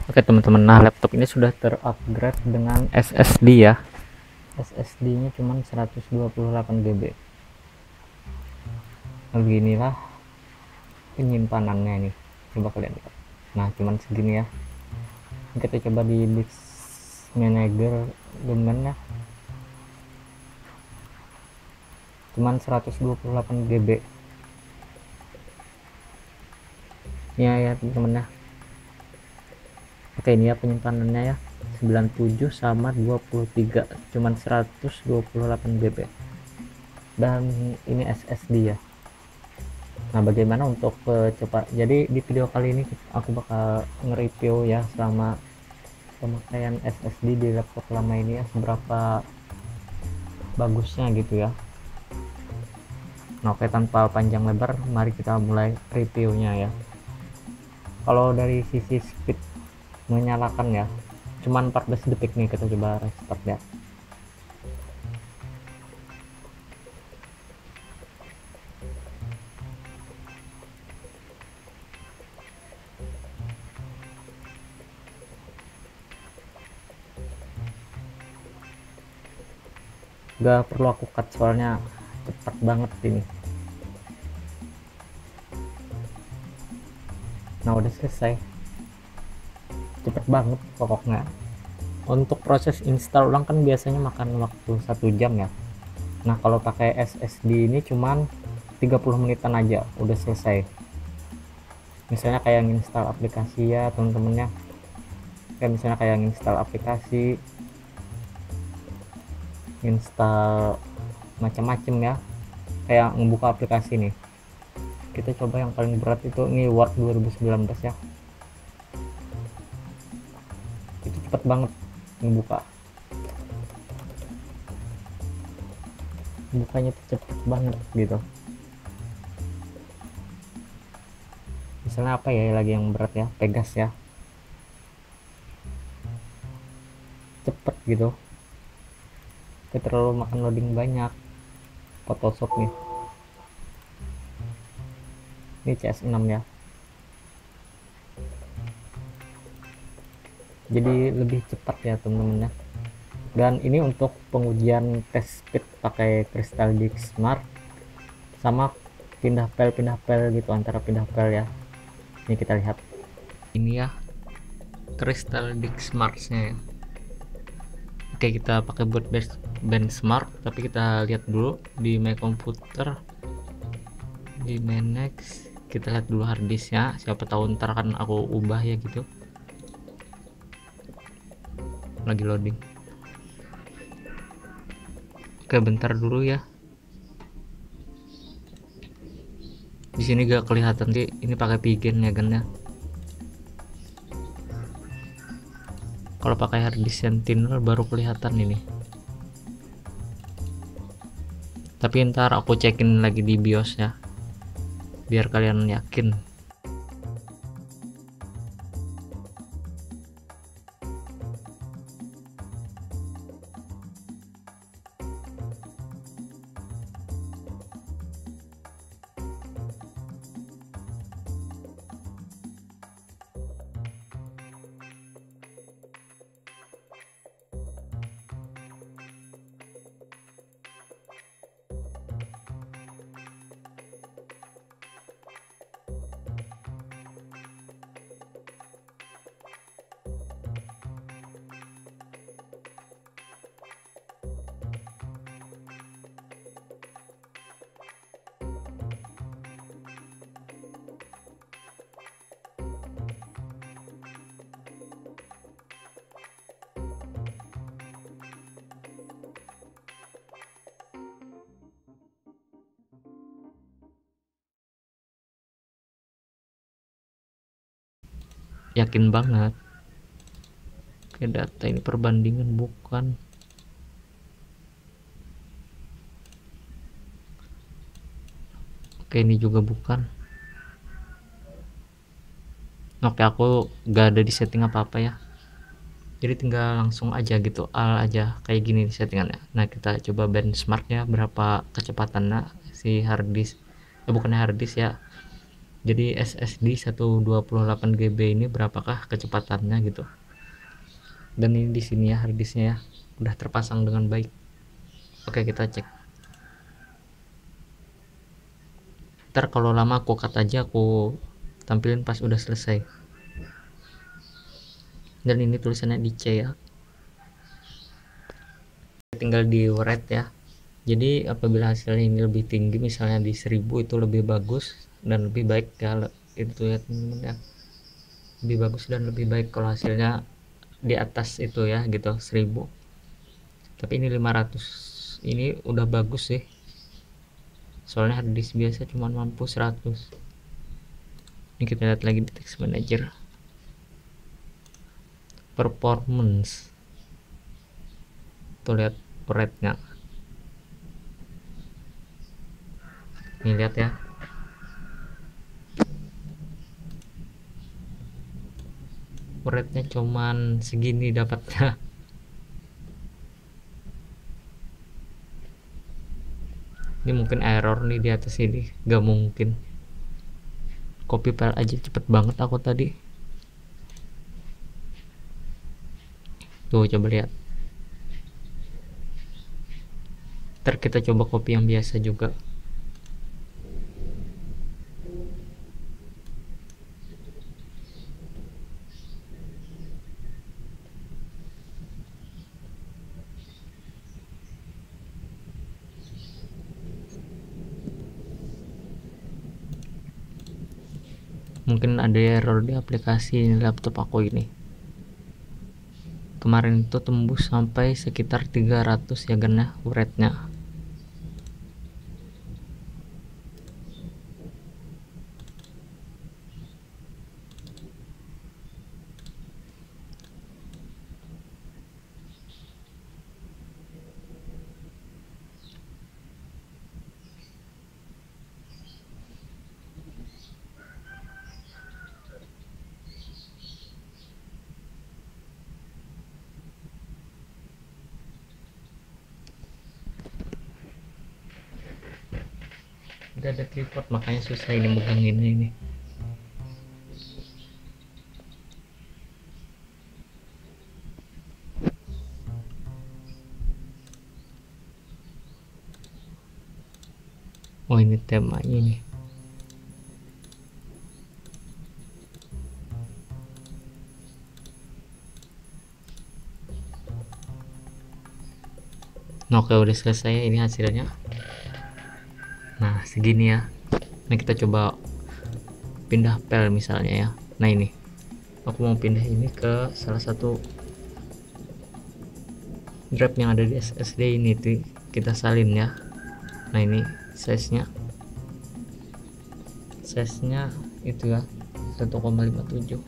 Oke teman-teman, nah laptop ini sudah terupgrade dengan SSD ya. SSD nya cuma 128 GB. Beginilah penyimpanannya ini, coba kalian lihat. Nah cuman segini ya. Kita coba di disk manager domain ya, cuman 128 GB ya teman-teman ya. Oke, ini ya penyimpanannya ya, 97 sama 23, cuman 128 GB, dan ini SSD ya. Nah bagaimana untuk cepat, jadi di video kali ini aku bakal nge-review ya sama pemakaian SSD di laptop lama ini ya, seberapa bagusnya gitu ya. Nah oke, tanpa panjang lebar mari kita mulai reviewnya ya. Kalau dari sisi speed menyalakan ya, cuman 14 detik nih. Kita coba restart ya. Gak perlu aku cut soalnya cepat banget ini. Nah udah selesai, cepet banget pokoknya. Untuk proses install ulang kan biasanya makan waktu 1 jam ya. Nah kalau pakai SSD ini cuman 30 menitan aja udah selesai. Misalnya kayak install aplikasi ya teman-temannya, kayak misalnya kayak install aplikasi, install macam-macam ya, kayak ngebuka aplikasi nih. Kita coba yang paling berat itu ini Word 2019 ya, itu cepet banget ngebuka, bukanya tuh cepet banget gitu. Misalnya apa ya lagi yang berat ya, Pegas ya, cepet gitu, gak terlalu makan loading banyak. Photoshop nih, ini CS6 ya, jadi lebih cepat ya teman-teman ya. Dan ini untuk pengujian test speed pakai Crystal Disk Smart sama pindah file gitu, antara pindah file ya. Ini kita lihat ini ya, Crystal Disk Smart nya ya. Oke, kita pakai buat benchmark, tapi kita lihat dulu di My Computer, di manage, kita lihat dulu harddisknya, siapa tahu ntar kan aku ubah ya gitu. Lagi loading. Oke, bentar dulu ya. Di sini gak kelihatan sih, ini pakai Pigeon ya kan ya. Kalau pakai harddisk Sentinel baru kelihatan ini. Tapi ntar aku cekin lagi di BIOS ya, biar kalian yakin. Yakin banget. Oke, data ini perbandingan bukan. Oke, ini juga bukan. Oke, aku gak ada di setting apa-apa ya, jadi tinggal langsung aja gitu, al aja kayak gini di settingannya. Nah kita coba benchmarknya berapa kecepatannya si harddisk, bukannya harddisk ya, Jadi SSD 128 GB ini berapakah kecepatannya gitu. Dan ini di sini ya harddisknya ya, udah terpasang dengan baik. Oke, kita cek. Ntar kalau lama aku cut aja, aku tampilin pas udah selesai. Dan ini tulisannya di C ya, tinggal di write ya. Jadi apabila hasilnya ini lebih tinggi, misalnya di 1000, itu lebih bagus dan lebih baik ya, itu ya teman-teman ya, lebih bagus dan lebih baik kalau hasilnya di atas itu ya gitu, 1000. Tapi ini 500, ini udah bagus sih, soalnya harddisk biasa cuma mampu 100. Ini kita lihat lagi di text manager, performance, tuh lihat rate nya, ini lihat ya, rate nya cuman segini dapatnya. Ini mungkin error nih di atas ini, gak mungkin. Copy file aja cepet banget aku tadi. Tuh coba lihat. Ntar kita coba copy yang biasa juga. Mungkin ada error di aplikasi laptop aku ini. Kemarin itu tembus sampai sekitar 300 ya kan ya rate-nya. Gak ada tripod, makanya susah ini meganginnya ini. Oh ini temanya ini. Oke, udah selesai ini hasilnya. Nah segini ya. Nah kita coba pindah file misalnya ya. Nah ini aku mau pindah ini ke salah satu drive yang ada di SSD ini tuh, kita salin ya. Nah ini size nya itu ya 1,57.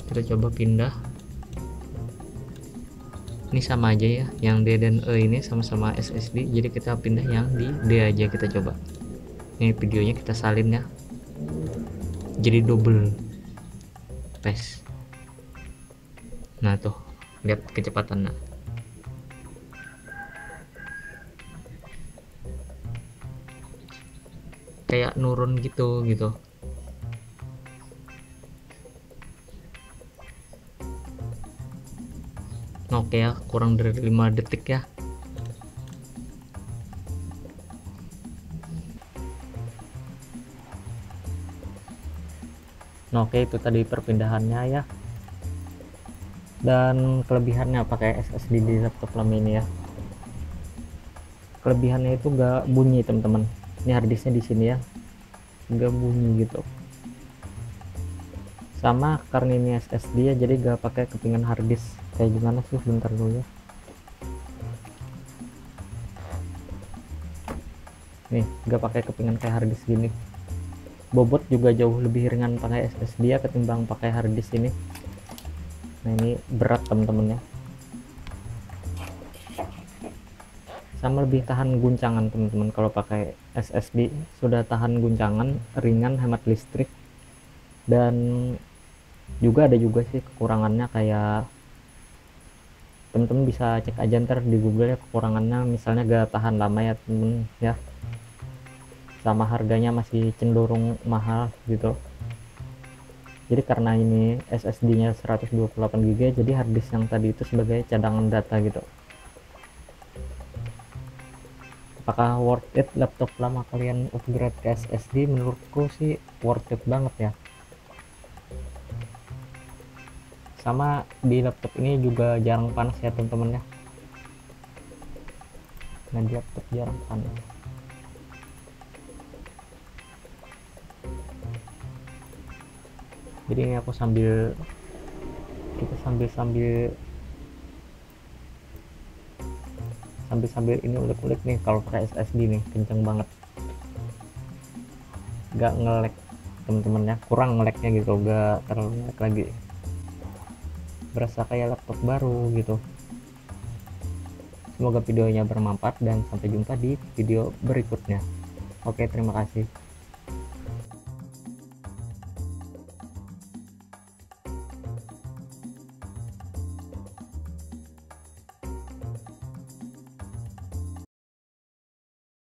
kita coba pindah. Ini sama aja ya, yang D dan E ini sama-sama SSD, jadi kita pindah yang di D aja. Kita coba, ini videonya kita salin ya, jadi double paste. Nah tuh lihat kecepatannya, kayak nurun gitu. Oke ya, kurang dari 5 detik ya. Oke, itu tadi perpindahannya ya. Dan kelebihannya pakai SSD di laptop lama ini ya, kelebihannya itu gak bunyi teman-teman. Ini harddisknya di sini ya, gak bunyi gitu. Sama karena ini SSD ya, jadi gak pakai kepingan harddisk. Kayak gimana sih, bentar dulu ya. Nih gak pakai kepingan kayak harddisk gini. Bobot juga jauh lebih ringan pakai SSD ya ketimbang pakai harddisk ini. Nah ini berat teman-teman ya, sama lebih tahan guncangan teman-teman. Kalau pakai SSD sudah tahan guncangan, ringan, hemat listrik. Dan juga ada juga sih kekurangannya, kayak teman-teman bisa cek aja ntar di Google ya kekurangannya, misalnya gak tahan lama ya temen ya. sama harganya masih cenderung mahal gitu. Jadi karena ini SSD-nya 128 GB, jadi harddisk yang tadi itu sebagai cadangan data gitu. Apakah worth it laptop lama kalian upgrade ke SSD? Menurutku sih worth it banget ya. Sama di laptop ini juga jarang panas ya teman-teman ya. Nah, di laptop jarang panas. Jadi ini aku kita sambil ini ulik-ulik nih. Kalau pakai SSD nih kenceng banget, gak nge-lag teman-teman ya, kurang nge-lagnya gitu, gak terlalu nge-lag lagi, berasa kayak laptop baru gitu. Semoga videonya bermanfaat dan sampai jumpa di video berikutnya. Oke, terima kasih.